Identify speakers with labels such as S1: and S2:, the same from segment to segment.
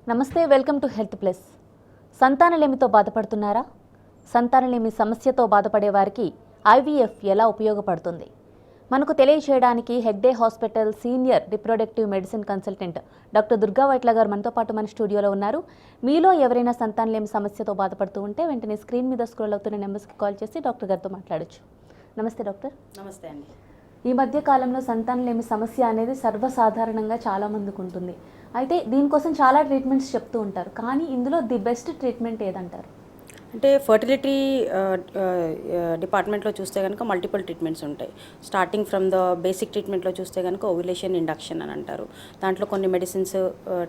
S1: నమస్తే, welcome to health plus. సంతానలేమితో బాధపడుతున్నారా? సంతానలేమి సమస్యతో బాధపడే వారికి ఐవీఎఫ్ ఎలా ఉపయోగపడుతుంది? మనకు తెలియజేయడానికి Hegde hospital senior reproductive medicine consultant doctor Durga Vaitla గారు మనతో పాటు మన స్టూడియోలో ఉన్నారు. మీలో ఎవరైనా సంతానలేమి సమస్యతో బాధపడుతూ ఉంటే వెంటనే స్క్రీన్ మీద స్క్రోల్ అవుతున్న నెంబర్స్కి కాల్ చేసి డాక్టర్ గారితో మాట్లాడొచ్చు. నమస్తే డాక్టర్.
S2: నమస్తే అండి.
S1: ఈ మధ్య కాలంలో సంతానలేమి సమస్య అనేది సర్వసాధారణంగా చాలామందికి ఉంటుంది. అయితే దీనికోసం చాలా ట్రీట్మెంట్స్ చెప్తూ ఉంటారు, కానీ ఇందులో ది బెస్ట్ ట్రీట్మెంట్ ఏదంటారు?
S2: అంటే ఫర్టిలిటీ డిపార్ట్మెంట్లో చూస్తే కనుక మల్టిపుల్ ట్రీట్మెంట్స్ ఉంటాయి. స్టార్టింగ్ ఫ్రమ్ ద బేసిక్ ట్రీట్మెంట్లో చూస్తే కనుక ఓవ్యులేషన్ ఇండక్షన్ అని అంటారు. దాంట్లో కొన్ని మెడిసిన్స్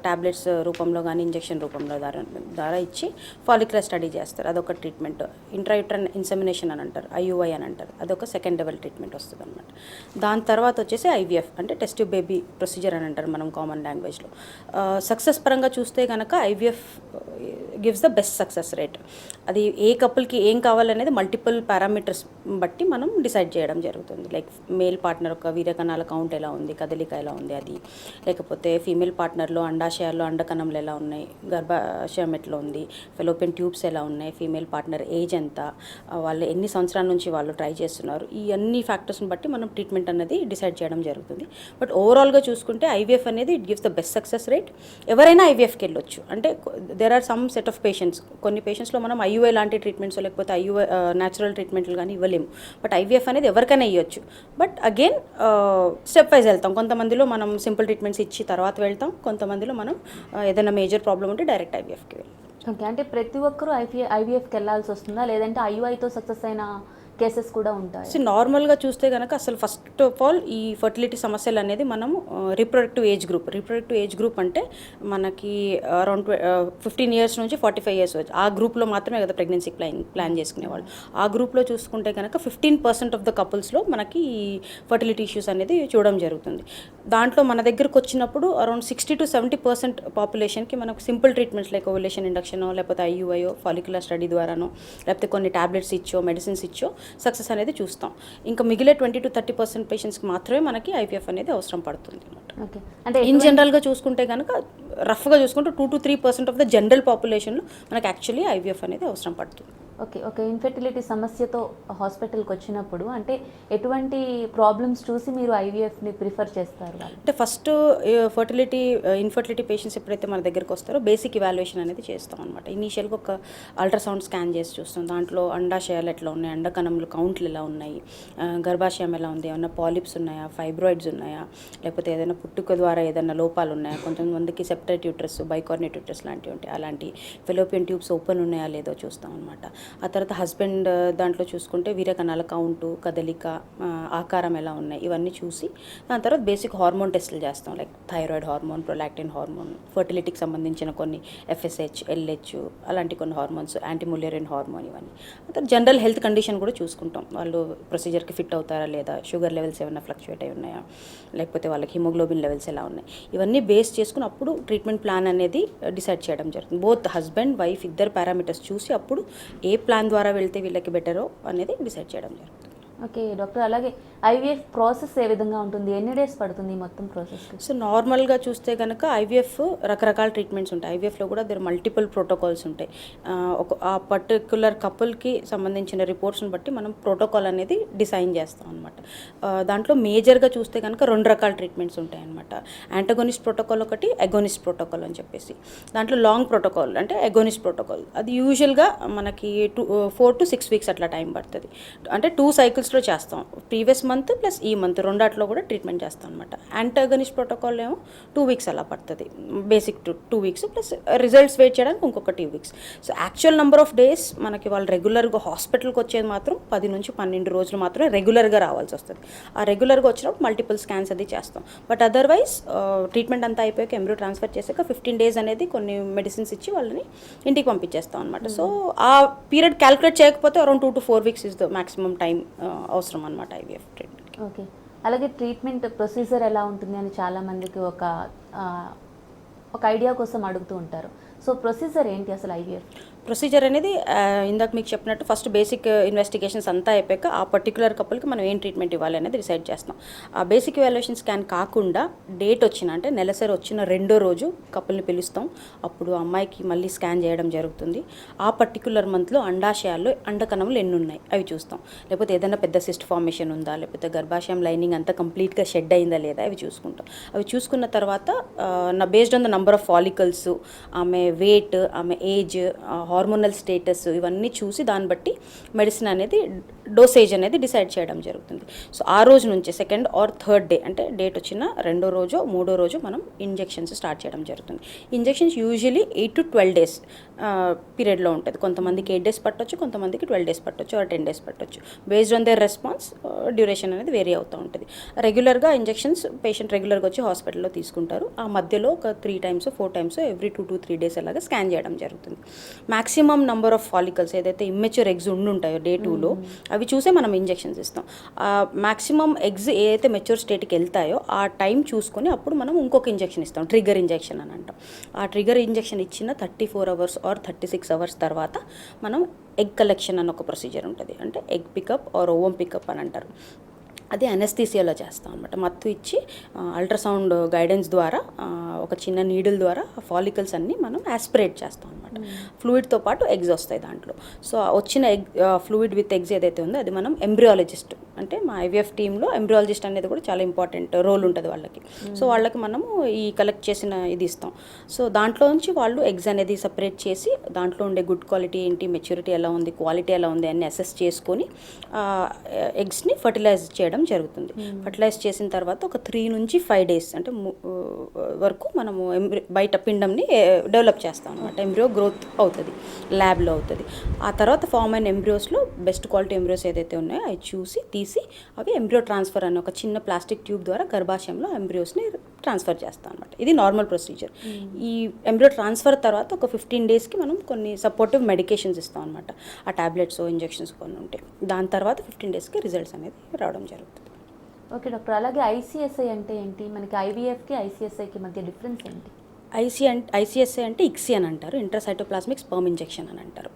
S2: ట్యాబ్లెట్స్ రూపంలో కానీ ఇంజెక్షన్ రూపంలో ద్వారా ఇచ్చి ఫాలిక్యులర్ స్టడీ చేస్తారు, అదొక ట్రీట్మెంట్. ఇంట్రాయూట్రన్ ఇన్సెమినేషన్ అని అంటారు, ఐయుఐ అని అంటారు, అదొక సెకండ్ లెవెల్ ట్రీట్మెంట్ వస్తుంది అనమాట. దాని తర్వాత వచ్చేసి ఐవీఎఫ్ అంటే టెస్ట్ ట్యూబ్ బేబీ ప్రొసీజర్ అని అంటారు మనం కామన్ లాంగ్వేజ్లో. సక్సెస్ పరంగా చూస్తే కనుక IVF gives the best success rate. అది ఏ కపుల్కి ఏం కావాలనేది మల్టిపుల్ పారామీటర్స్ బట్టి మనం డిసైడ్ చేయడం జరుగుతుంది. లైక్ మేల్ పార్ట్నర్ యొక్క వీర్యకణాల కౌంట్ ఎలా ఉంది, కదలిక ఎలా ఉంది, అది లేకపోతే ఫీమేల్ పార్ట్నర్లో అండాశయాల్లో అండకణంలు ఎలా ఉన్నాయి, గర్భాశయం ఎట్లా ఉంది, ఫెలోపియన్ ట్యూబ్స్ ఎలా ఉన్నాయి, ఫీమేల్ పార్ట్నర్ ఏజ్ ఎంత, వాళ్ళు ఎన్ని సంవత్సరాల నుంచి వాళ్ళు ట్రై చేస్తున్నారు, ఈ అన్ని ఫ్యాక్టర్స్ని బట్టి మనం ట్రీట్మెంట్ అనేది డిసైడ్ చేయడం జరుగుతుంది. బట్ ఓవరాల్గా చూసుకుంటే ఐవీఎఫ్ అనేది it gives the best success rate. ఎవరైనా ఐవీఎఫ్కి వెళ్ళొచ్చు. అంటే there are some set of patients, కొన్ని పేషెంట్స్లో మనం ఐయుఐ లాంటి ట్రీట్మెంట్స్ లేకపోతే ఐయుఐ న్యాచురల్ ట్రీట్మెంట్లు కానీ ఇవ్వలేము. బట్ ఐవీఎఫ్ అనేది ఎవరికైనా ఇవ్వచ్చు. బట్ అగైన్ స్టెప్ వైజ్ వెళ్తాం. కొంతమందిలో మనం సింపుల్ ట్రీట్మెంట్స్ ఇచ్చి తర్వాత వెళ్తాం, కొంతమందిలో మనం ఏదైనా మేజర్ ప్రాబ్లం ఉంటే డైరెక్ట్ ఐవీఎఫ్కి వెళ్తాం.
S1: ఓకే, అంటే ప్రతి ఒక్కరూ ఐవీఎఫ్కి వెళ్ళాల్సి వస్తుందా, లేదంటే ఐయుఐతో సక్సెస్ అయిన కేసెస్ కూడా ఉంటాయి?
S2: సో నార్మల్గా చూస్తే కనుక అసలు ఫస్ట్ ఆఫ్ ఆల్ ఈ ఫర్టిలిటీ సమస్యలు అనేది మనం రిప్రొడక్టివ్ ఏజ్ గ్రూప్ అంటే మనకి అరౌండ్ 15 years నుంచి 45 years వచ్చి ఆ గ్రూప్లో మాత్రమే కదా ప్రెగ్నెన్సీ ప్లాన్ చేసుకునేవాళ్ళు. ఆ గ్రూప్లో చూసుకుంటే కనుక 15% ఆఫ్ ద కపుల్స్లో మనకి ఈ ఫర్టిలిటీ ఇష్యూస్ అనేది చూడడం జరుగుతుంది. దాంట్లో మన దగ్గరకు వచ్చినప్పుడు అరౌండ్ 60 to 70% పాపులేషన్కి మనకు సింపుల్ ట్రీట్మెంట్స్ లైక్ ఓవ్యులేషన్ ఇండక్షనో లేకపోతే ఐయుఐఓ ఫాలిక్యులర్ స్టడీ ద్వారానో లేకపోతే కొన్ని ట్యాబ్లెట్స్ ఇచ్చో మెడిసిన్స్ ఇచ్చో సక్సెస్ అనేది చూస్తాం. ఇంకా మిగిలే 20 to 30% పేషెంట్స్కి మాత్రమే మనకి ఐవీఎఫ్ అనేది అవసరం పడుతుంది అనమాట.
S1: ఓకే, అంటే
S2: ఇన్ జనరల్గా చూసుకుంటే కనుక రఫ్గా చూసుకుంటే 2 to 3% ఆఫ్ ద జనరల్ పాపులేషన్లో మనకి యాక్చువల్లీ ఐవీఎఫ్ అనేది అవసరం పడుతుంది.
S1: ఓకే, ఇన్ఫెర్టిలిటీ సమస్యతో హాస్పిటల్కి వచ్చినప్పుడు అంటే ఎటువంటి ప్రాబ్లమ్స్ చూసి మీరు ఐవీఎఫ్ని ప్రిఫర్ చేస్తారు?
S2: అంటే ఫస్ట్ ఇన్ఫర్టిలిటీ పేషెంట్స్ ఎప్పుడైతే మన దగ్గరికి వస్తారో బేసిక్ ఇవాల్యుయేషన్ అనేది చేస్తాం అనమాట. ఇనీషియల్గా ఒక అల్ట్రాసౌండ్ స్కాన్ చేసి చూస్తాం. దాంట్లో అండాశయాలు ఎట్లా ఉన్నాయి, అండకణములు కౌంట్లు ఎలా ఉన్నాయి, గర్భాశయం ఎలా ఉంది, ఏమైనా పాలిప్స్ ఉన్నాయా, ఫైబ్రాయిడ్స్ ఉన్నాయా, లేకపోతే ఏదైనా పుట్టుక ద్వారా ఏదైనా లోపాలు ఉన్నాయా, కొంతమందికి సెప్టైట్ యూట్రస్, బైకార్నేట్ యూట్రస్ లాంటివి ఉంటాయి, అలాంటి ఫెలోపియన్ ట్యూబ్స్ ఓపెన్ ఉన్నాయా లేదో చూస్తాం అనమాట. ఆ తర్వాత హస్బెండ్ దాంట్లో చూసుకుంటే వీర్యకణాల కౌంటు, కదలిక, ఆకారం ఎలా ఉన్నాయి, ఇవన్నీ చూసి దాని తర్వాత బేసిక్ హార్మోన్ టెస్టులు చేస్తాం. Like thyroid hormone, prolactin hormone, ఫర్టిలిటీకి సంబంధించిన కొన్ని FSH, LH అలాంటి కొన్ని హార్మోన్స్, యాంటీములేరియన్ హార్మోన్, ఇవన్నీ. ఆ తర్వాత జనరల్ హెల్త్ కండిషన్ కూడా చూసుకుంటాం. వాళ్ళు ప్రొసీజర్కి ఫిట్ అవుతారా లేదా, షుగర్ లెవెల్స్ ఏమైనా ఫ్లక్చువేట్ అయి ఉన్నాయా, లేకపోతే వాళ్ళకి హిమోగ్లోబిన్ లెవెల్స్ ఎలా ఉన్నాయి, ఇవన్నీ బేస్ చేసుకుని అప్పుడు ట్రీట్మెంట్ ప్లాన్ అనేది డిసైడ్ చేయడం జరుగుతుంది. బోత్ హస్బెండ్ వైఫ్ ఇద్దరు పారామీటర్స్ చూసి అప్పుడు ఏ ప్లాన్ ద్వారా వెళ్తే వీళ్ళకి బెటరో అనేది డిసైడ్ చేయడం జరుగుతుంది.
S1: ఓకే డాక్టర్, అలాగే ఐవీఎఫ్ ప్రాసెస్ ఏ విధంగా ఉంటుంది, ఎన్ని డేస్ పడుతుంది మొత్తం ప్రాసెస్?
S2: సో నార్మల్గా చూస్తే కనుక ఐవీఎఫ్ రకరకాల ట్రీట్మెంట్స్ ఉంటాయి. ఐవీఎఫ్లో కూడా దేర్ మల్టిపుల్ ప్రోటోకాల్స్ ఉంటాయి. ఆ పర్టిక్యులర్ కపుల్కి సంబంధించిన రిపోర్ట్స్ని బట్టి మనం ప్రోటోకాల్ అనేది డిజైన్ చేస్తాం అనమాట. దాంట్లో మేజర్గా చూస్తే కనుక 2 రకాల ట్రీట్మెంట్స్ ఉంటాయి అనమాట. యాంటగోనిస్ట్ ప్రోటోకాల్ ఒకటి, ఎగోనిస్ట్ ప్రోటోకాల్ అని చెప్పేసి. దాంట్లో లాంగ్ ప్రోటోకాల్ అంటే ఎగోనిస్ట్ ప్రోటోకాల్, అది యూజువల్గా మనకి 4 to 6 weeks అట్లా టైం పడుతుంది. అంటే 2 cyclesలో చేస్తాం. ప్రీవియస్ మంత్ ప్లస్ ఈ మంత్ రెండాట్లో కూడా ట్రీట్మెంట్ చేస్తాం అనమాట. యాంటాగనిస్ట్ ప్రోటోకాల్ ఏమో 2 weeks అలా పడుతుంది. Basic 2 weeks plus results wait చేయడానికి ఇంకొక 2 weeks. So actual number of days మనకి వాళ్ళు రెగ్యులర్గా హాస్పిటల్కి వచ్చేది మాత్రం 10 నుంచి 12 రోజులు మాత్రమే రెగ్యులర్గా రావాల్సి వస్తుంది. ఆ రెగ్యులర్గా వచ్చినప్పుడు మల్టిపుల్ స్కాన్స్ అది చేస్తాం. బట్ అదర్వైజ్ ట్రీట్మెంట్ అంతా అయిపోయాక ఎంబ్రియో ట్రాన్స్ఫర్ చేసాక 15 days అనేది కొన్ని మెడిసిన్స్ ఇచ్చి వాళ్ళని ఇంటికి పంపించేస్తాం అనమాట. సో ఆ పీరియడ్ క్యాలిక్యులేట్ చేయకపోతే around 2 to 4 weeks is the maximum time అవసరం అనమాట ఐవీఎఫ్ ట్రీట్మెంట్.
S1: ఓకే, అలాగే ట్రీట్మెంట్ ప్రొసీజర్ ఎలా ఉంటుంది అని చాలామందికి ఒక ఐడియా కోసం అడుగుతూ ఉంటారు. సో ప్రొసీజర్ ఏంటి అసలు ఐవీఎఫ్?
S2: ప్రొసీజర్ అనేది ఇందాక మీకు చెప్పినట్టు ఫస్ట్ బేసిక్ ఇన్వెస్టిగేషన్స్ అంతా అయిపోయాక ఆ పర్టికులర్ కపుల్కి మనం ఏం ట్రీట్మెంట్ ఇవ్వాలి అనేది డిసైడ్ చేస్తాం. ఆ బేసిక్ ఇవాల్యుయేషన్ స్కాన్ కాకుండా డేట్ వచ్చిన అంటే నెలసరి వచ్చిన రెండో రోజు కపుల్ని పిలుస్తాం. అప్పుడు అమ్మాయికి మళ్ళీ స్కాన్ చేయడం జరుగుతుంది. ఆ పర్టికులర్ మంత్లో అండాశయాల్లో అండకణములు ఎన్ని ఉన్నాయి అవి చూస్తాం. లేకపోతే ఏదైనా పెద్ద సిస్ట్ ఫార్మేషన్ ఉందా, లేకపోతే గర్భాశయం లైనింగ్ అంతా కంప్లీట్గా షెడ్ అయిందా లేదా అవి చూసుకుంటాం. అవి చూసుకున్న తర్వాత based on the number of follicles, ఆమె వెయిట్, ఆమె ఏజ్, హార్మోనల్ స్టేటస్ ఇవన్నీ చూసి దాన్ని బట్టి మెడిసిన్ అనేది డోసేజ్ అనేది డిసైడ్ చేయడం జరుగుతుంది. సో ఆ రోజు నుంచి సెకండ్ ఆర్ థర్డ్ డే అంటే డేట్ వచ్చిన రెండో రోజు మూడో రోజు మనం ఇంజెక్షన్స్ స్టార్ట్ చేయడం జరుగుతుంది. ఇంజెక్షన్స్ యూజువలీ 8 to 12 days పీరియడ్లో ఉంటుంది. కొంతమందికి 8 days పట్టొచ్చు, కొంతమందికి 12 days పట్టొచ్చు, ఆర్ 10 days పట్టొచ్చు. Based on their response duration అనేది వేరీ అవుతూ ఉంటుంది. రెగ్యులర్గా ఇంజెక్షన్స్ పేషెంట్ రెగ్యులర్గా వచ్చి హాస్పిటల్లో తీసుకుంటారు. ఆ మధ్యలో ఒక 3 times 4 times every 2 to 3 days అలాగా స్కాన్ చేయడం జరుగుతుంది. మ్యాక్సిమం నంబర్ ఆఫ్ ఫాలికల్స్ ఏదైతే ఇమ్మెచ్యూర్ ఎగ్స్ ఉండుంటాయో డే 2లో అవి చూసే మనం ఇంజెక్షన్స్ ఇస్తాం. మ్యాక్సిమం ఎగ్స్ ఏదైతే మెచ్యూర్ స్టేట్కి వెళ్తాయో ఆ టైం చూసుకొని అప్పుడు మనం ఇంకొక ఇంజెక్షన్ ఇస్తాం, ట్రిగర్ ఇంజెక్షన్ అని అంటాం. ఆ ట్రిగర్ ఇంజెక్షన్ ఇచ్చిన 34 hours ఆర్ 36 hours తర్వాత మనం ఎగ్ కలెక్షన్ అని ఒక ప్రొసీజర్ ఉంటుంది. అంటే egg pickup or ovum pickup అని అంటారు. అది అనెస్థీసియాలో చేస్తాం అనమాట. మత్తు ఇచ్చి అల్ట్రాసౌండ్ గైడెన్స్ ద్వారా ఒక చిన్న నీడిల్ ద్వారా ఆ ఫాలికల్స్ అన్నీ మనం యాస్పిరేట్ చేస్తాం అనమాట. ఫ్లూయిడ్తో పాటు ఎగ్స్ వస్తాయి దాంట్లో. సో వచ్చిన ఎగ్ ఫ్లూయిడ్ విత్ ఎగ్స్ ఏదైతే ఉందో అది మనం ఎంబ్రియాలజిస్ట్ అంటే మా ఐవీఎఫ్ టీంలో ఎంబ్రియాలజిస్ట్ అనేది కూడా చాలా ఇంపార్టెంట్ రోల్ ఉంటుంది వాళ్ళకి. సో వాళ్ళకి మనము ఈ కలెక్ట్ చేసిన ఇది ఇస్తాం. సో దాంట్లో నుంచి వాళ్ళు ఎగ్స్ అనేది సపరేట్ చేసి దాంట్లో ఉండే గుడ్ క్వాలిటీ ఏంటి, మెచ్యూరిటీ ఎలా ఉంది, క్వాలిటీ ఎలా ఉంది అన్ని అసెస్ చేసుకొని ఎగ్స్ని ఫర్టిలైజ్ చేయడం జరుగుతుంది. ఫర్టిలైజ్ చేసిన తర్వాత ఒక 3 నుంచి 5 days అంటే వరకు మనము బయట పిండంని డెవలప్ చేస్తాం అనమాట. ఎంబ్రియో గ్రోత్ అవుతుంది, ల్యాబ్లో అవుతుంది. ఆ తర్వాత ఫామ్ అయిన ఎంబ్రియోస్లో బెస్ట్ క్వాలిటీ ఎంబ్రియోస్ ఏదైతే ఉన్నాయో అవి చూసి తీసి అవి ఎంబ్రియో ట్రాన్స్ఫర్ అనే ఒక చిన్న ప్లాస్టిక్ ట్యూబ్ ద్వారా గర్భాశయంలో ఎంబ్రియోస్ని ట్రాన్స్ఫర్ చేస్తాం అనమాట. ఇది నార్మల్ ప్రొసీజర్. ఈ ఎంబ్రియో ట్రాన్స్ఫర్ తర్వాత ఒక 15 daysకి మనం కొన్ని సపోర్టివ్ మెడికేషన్స్ ఇస్తాం అనమాట. ఆ టాబ్లెట్స్ ఇంజెక్షన్స్ కొన్ని ఉంటాయి. దాని తర్వాత 15 daysకి రిజల్ట్స్ అనేది రావడం జరుగుతుంది.
S1: ఓకే డాక్టర్, అలాగే ఐసీఎస్ఐ అంటే ఏంటి? మనకి ఐవీఎఫ్కి ఐసీఎస్ఐకి మధ్య డిఫరెన్స్ ఏంటి?
S2: ఐసీఎస్ఐ అంటే ఇక్సీ అని అంటారు, ఇంట్రాసైటోప్లాస్మిక్ స్పర్మ్ ఇంజెక్షన్ అని అంటారు.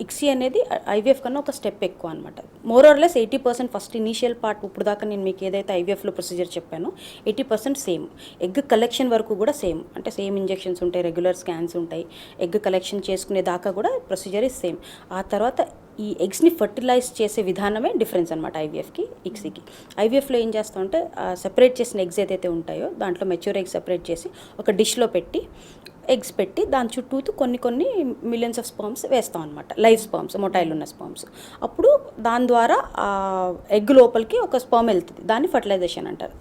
S2: ఇక్సీ అనేది ఐవీఎఫ్ కన్నా ఒక స్టెప్ ఎక్కువ అనమాట. More or less 80% first initial part ఇప్పుడు దాకా నేను మీకు ఏదైతే ఐవీఎఫ్లో ప్రొసీజర్ చెప్పానో 80% సేమ్. ఎగ్ కలెక్షన్ వరకు కూడా సేమ్, అంటే సేమ్ ఇంజెక్షన్స్ ఉంటాయి, రెగ్యులర్ స్కాన్స్ ఉంటాయి. ఎగ్ కలెక్షన్ చేసుకునే దాకా కూడా ప్రొసీజర్ ఇస్ సేమ్. ఆ తర్వాత ఈ ఎగ్స్ని ఫర్టిలైజ్ చేసే విధానమే డిఫరెన్స్ అనమాట ఐవీఎఫ్కి ఇక్సీకి. ఐవీఎఫ్లో ఏం చేస్తామంటే సెపరేట్ చేసిన ఎగ్స్ ఏదైతే ఉంటాయో దాంట్లో మెచ్యూర్ ఎగ్స్ సెపరేట్ చేసి ఒక డిష్లో పెట్టి ఎగ్స్ పెట్టి దాని చుట్టూతో కొన్ని మిలియన్స్ ఆఫ్ స్పర్మ్స్ వేస్తాం అనమాట. లైవ్ స్పర్మ్స్, మొటైల్ ఉన్న స్పర్మ్స్. అప్పుడు దాని ద్వారా ఎగ్ లోపలికి ఒక స్పర్మ్ వెళ్తుంది, దాన్ని ఫర్టిలైజేషన్ అంటారు.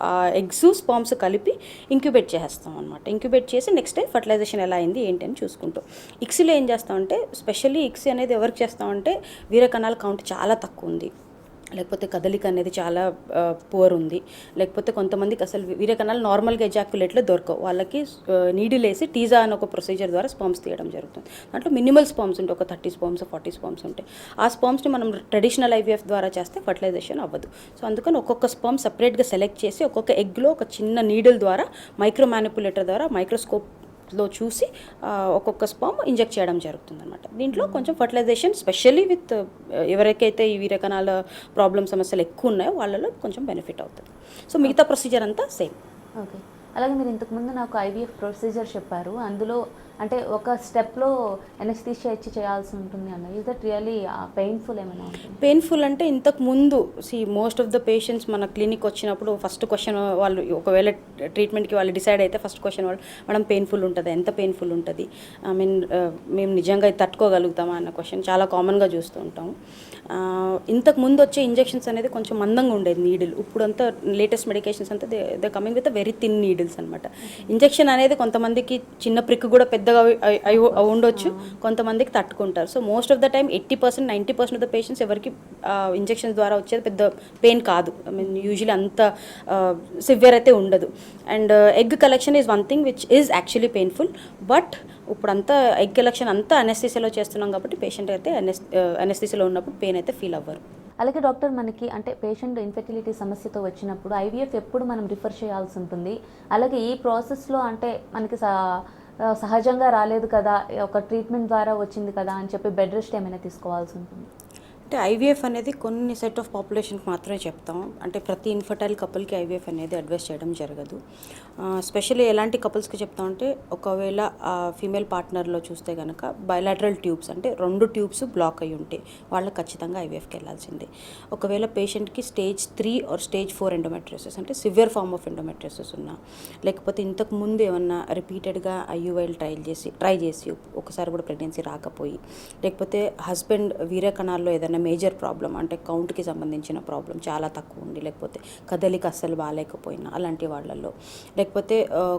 S2: ఆ ఎగ్స్ స్పర్మ్స్ కలిపి ఇంక్యుబేట్ చేసేస్తాం అనమాట. ఇంక్యుబేట్ చేసి నెక్స్ట్ డే ఫర్టిలైజేషన్ ఎలా అయింది ఏంటి అని చూసుకుంటాం. ఇక్సీలో ఏం చేస్తామంటే స్పెషల్లీ ఇక్సీ అనేది ఎవరికి చేస్తామంటే వీరకణాల కౌంట్ చాలా తక్కువ ఉంది, లేకపోతే కదలిక అనేది చాలా పువర్ ఉంది, లేకపోతే కొంతమందికి అసలు వీరకణాలు నార్మల్గా ఎజాక్యులేట్లో దొరకవు. వాళ్ళకి నీడిల్ వేసి టీజా అని ఒక ప్రొసీజర్ ద్వారా స్పర్మ్స్ తీయడం జరుగుతుంది. దాంట్లో మినిమల్ స్పర్మ్స్ ఉంటాయి, ఒక 30 స్పర్మ్స్ 40 స్పర్మ్స్ ఉంటాయి. ఆ స్పర్మ్స్ని మనం ట్రెడిషనల్ ఐవీఎఫ్ ద్వారా చేస్తే ఫర్టిలైజేషన్ అవ్వదు. సో అందుకని ఒక్కొక్క స్పర్మ్ సపరేట్గా సెలెక్ట్ చేసి ఒక్కొక్క ఎగ్లో ఒక చిన్న నీడిల్ ద్వారా మైక్రో మ్యానిపులేటర్ ద్వారా మైక్రోస్కోప్లో చూసి ఒక్కొక్క స్పర్మ్ ఇంజెక్ట్ చేయడం జరుగుతుంది అనమాట. దీంట్లో కొంచెం ఫర్టిలైజేషన్ స్పెషల్లీ విత్ ఎవరికైతే ఈ వీరకణాల ప్రాబ్లమ్ సమస్యలు ఎక్కువ ఉన్నాయో వాళ్ళలో కొంచెం బెనిఫిట్ అవుతుంది. సో మిగతా ప్రొసీజర్ అంతా సేమ్.
S1: ఓకే, అలాగే మీరు ఇంతకుముందు నాకు ఐవీఎఫ్ ప్రొసీజర్ చెప్పారు, అందులో అంటే ఒక స్టెప్లో ఎనస్థీషియా ఇచ్చి చేయాల్సి ఉంటుంది అన్న. ఈజ్ దట్ రియల్లీ పెయిన్ఫుల్ ఏమైనా ఉంటుంది?
S2: పెయిన్ఫుల్ అంటే ఇంతకు ముందు మోస్ట్ ఆఫ్ ద పేషెంట్స్ మన క్లినిక్ వచ్చినప్పుడు ఫస్ట్ క్వశ్చన్ వాళ్ళు ఒకవేళ ట్రీట్మెంట్కి వాళ్ళు డిసైడ్ అయితే ఫస్ట్ క్వశ్చన్ వాళ్ళు మేడం పెయిన్ఫుల్ ఉంటుంది, ఎంత పెయిన్ఫుల్ ఉంటుంది, ఐ మీన్ మేము నిజంగా ఇది తట్టుకోగలుగుతామా అన్న క్వశ్చన్ చాలా కామన్గా చూస్తూ ఉంటాము. ఇంతకు ముందు వచ్చే ఇంజెక్షన్స్ అనేది కొంచెం మందంగా ఉండేది నీడిల్. ఇప్పుడంతా లేటెస్ట్ మెడికేషన్స్ అంతా they coming with very thin needles అనమాట. ఇంజెక్షన్ అనేది కొంతమందికి చిన్న ప్రిక్ కూడా పెద్దగా ఉండొచ్చు, కొంతమందికి తట్టుకుంటారు. So most of the time 80% 90% of the patients ఎవరికి ఇంజెక్షన్స్ ద్వారా వచ్చేది పెద్ద పెయిన్ కాదు. ఐ మీన్ యూజువలీ అంత సివియర్ అయితే ఉండదు. And egg collection is one thing which is actually painful. But ఇప్పుడంతా ఎగ్ కలెక్షన్ అంతా అనెస్థీసియాలో చేస్తున్నాం కాబట్టి పేషెంట్ అయితే అనెస్థీసియాలో ఉన్నప్పుడు పెయిన్ అయితే ఫీల్ అవ్వరు.
S1: అలాగే డాక్టర్, మనకి అంటే పేషెంట్ ఇన్ఫెర్టిలిటీ సమస్యతో వచ్చినప్పుడు ఐవీఎఫ్ ఎప్పుడు మనం రిఫర్ చేయాల్సి ఉంటుంది? అలాగే ఈ ప్రాసెస్లో అంటే మనకి సహజంగా రాలేదు కదా, ఒక ట్రీట్మెంట్ ద్వారా వచ్చింది కదా అని చెప్పి బెడ్ రెస్ట్ ఏమైనా తీసుకోవాల్సి ఉంటుంది?
S2: అంటే ఐవీఎఫ్ అనేది కొన్ని సెట్ ఆఫ్ పాపులేషన్కి మాత్రమే చెప్తాం. అంటే ప్రతి ఇన్ఫర్టైల్ కపుల్కి ఐవీఎఫ్ అనేది అడ్వైస్ చేయడం జరగదు. స్పెషల్లీ ఎలాంటి కపుల్స్కి చెప్తామంటే, ఒకవేళ ఫీమేల్ పార్ట్నర్లో చూస్తే కనుక బయలాటరల్ ట్యూబ్స్ అంటే 2 ట్యూబ్స్ బ్లాక్ అయ్యి ఉంటే వాళ్ళకి ఖచ్చితంగా ఐవీఎఫ్కి వెళ్ళాల్సిందే. ఒకవేళ పేషెంట్కి స్టేజ్ 3 ఆర్ స్టేజ్ 4 ఎండోమెట్రియోసిస్ అంటే సివియర్ ఫార్మ్ ఆఫ్ ఎండోమెట్రియోసిస్ ఉన్నా, లేకపోతే ఇంతకు ముందు ఏమన్నా రిపీటెడ్గా ఐయుఐల్ ట్రై చేసి ఒకసారి కూడా ప్రెగ్నెన్సీ రాకపోయి, లేకపోతే హస్బెండ్ వీర్య కణాల్లో ఏదైనా మేజర్ ప్రాబ్లం అంటే కౌంట్కి సంబంధించిన ప్రాబ్లం చాలా తక్కువ ఉండి, లేకపోతే కదలిక అస్సలు బాగాలేకపోయినా అలాంటి వాళ్ళల్లో, లేకపోతే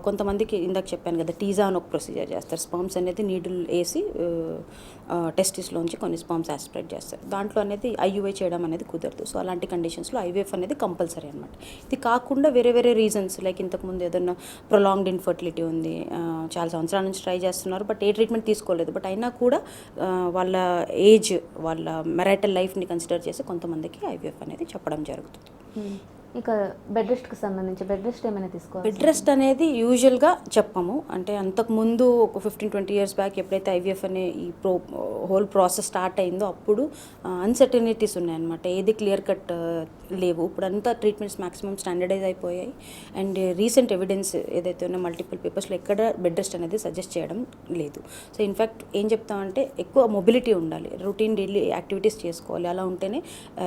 S2: కొంతమందికి ఇందాక చెప్పాను కదా టీజా అని ఒక ప్రొసీజర్ చేస్తారు. స్పర్మ్స్ అనేది నీడిల్ వేసి టెస్టిస్లోంచి కొన్ని స్పర్మ్స్ యాస్పిరేట్ చేస్తారు. దాంట్లో అనేది ఐయుఐ చేయడం అనేది కుదరదు. సో అలాంటి కండిషన్స్లో ఐవీఎఫ్ అనేది కంపల్సరీ అనమాట. ఇది కాకుండా వేరే వేరే రీజన్స్ లైక్ ఇంతకుముందు ఏదన్నా ప్రొలాంగ్డ్ ఇన్ఫర్టిలిటీ ఉంది, చాలా సంవత్సరాల నుంచి ట్రై చేస్తున్నారు బట్ ఏ ట్రీట్మెంట్ తీసుకోలేదు, బట్ అయినా కూడా వాళ్ళ ఏజ్, వాళ్ళ మెరైటల్ లైఫ్ని కన్సిడర్ చేసి కొంతమందికి ఐవీఎఫ్ అనేది చెప్పడం జరుగుతుంది.
S1: ఇక బెడ్ రెస్ట్కి సంబంధించి బెడ్ రెస్ట్ ఏమైనా తీసుకోవాలి?
S2: బెడ్ రెస్ట్ అనేది యూజువల్గా చెప్పము. అంటే అంతకుముందు ఒక 15-20 ఇయర్స్ బ్యాక్ ఎప్పుడైతే ఐవీఎఫ్ అనే ఈ హోల్ ప్రాసెస్ స్టార్ట్ అయిందో అప్పుడు అన్సర్టనిటీస్ ఉన్నాయన్నమాట. ఏది క్లియర్ కట్ లేవు. ఇప్పుడు అంతా ట్రీట్మెంట్స్ మ్యాక్సిమం స్టాండర్డైజ్ అయిపోయాయి. అండ్ రీసెంట్ ఎవిడెన్స్ ఏదైతే ఉన్నా మల్టిపుల్ పేపర్స్లో ఎక్కడ బెడ్ రెస్ట్ అనేది సజెస్ట్ చేయడం లేదు. సో ఇన్ఫ్యాక్ట్ ఏం చెప్తామంటే ఎక్కువ మొబిలిటీ ఉండాలి, రొటీన్ డైలీ యాక్టివిటీస్ చేసుకోవాలి. అలా ఉంటేనే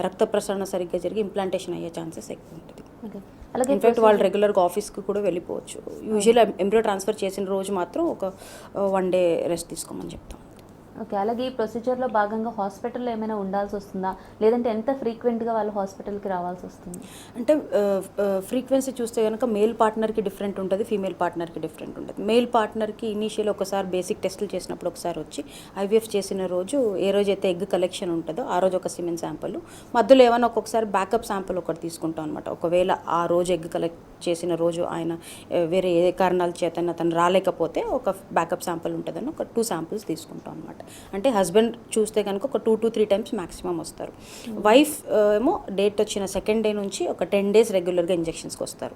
S2: రక్త ప్రసరణ సరిగ్గా జరిగి ఇంప్లాంటేషన్ అయ్యే ఛాన్సెస్ ఎక్కువ ఉంటుంది.
S1: అలాగే
S2: ఇన్ఫ్యాక్ట్ వాళ్ళు రెగ్యులర్గా ఆఫీస్కి కూడా వెళ్ళిపోవచ్చు. యూజువల్లీ ఎంబ్రియో ట్రాన్స్ఫర్ చేసిన రోజు మాత్రం ఒక 1 డే రెస్ట్ తీసుకోమని చెప్తాం.
S1: ఓకే. అలాగే ఈ ప్రొసీజర్లో భాగంగా హాస్పిటల్లో ఏమైనా ఉండాల్సి వస్తుందా, లేదంటే ఎంత ఫ్రీక్వెంట్గా వాళ్ళు హాస్పిటల్కి రావాల్సి వస్తుంది?
S2: అంటే ఫ్రీక్వెన్సీ చూస్తే కనుక మేల్ పార్ట్నర్కి డిఫరెంట్ ఉంటుంది, ఫీమేల్ పార్ట్నర్కి డిఫరెంట్ ఉంటుంది. మేల్ పార్ట్నర్కి ఇనీషియల్ ఒకసారి బేసిక్ టెస్టులు చేసినప్పుడు ఒకసారి వచ్చి ఐవీఎఫ్ చేసిన రోజు ఏ రోజైతే ఎగ్ కలెక్షన్ ఉంటుందో ఆ రోజు ఒక సిమెన్ శాంపుల్, మధ్యలో ఏమైనా ఒక్కొక్కసారి బ్యాకప్ శాంపుల్ ఒకటి తీసుకుంటాం అనమాట. ఒకవేళ ఆ రోజు ఎగ్ కలెక్ట్ చేసిన రోజు ఆయన వేరే ఏ కారణాల చేత అతను రాలేకపోతే ఒక బ్యాకప్ శాంపుల్ ఉంటుందని ఒక 2 శాంపుల్స్ తీసుకుంటాం అనమాట. అంటే హస్బెండ్ చూస్తే కనుక ఒక 2 to 3 times మ్యాక్సిమం వస్తారు. వైఫ్ ఏమో డేట్ వచ్చిన సెకండ్ డే నుంచి ఒక 10 days రెగ్యులర్గా ఇంజెక్షన్స్కి వస్తారు.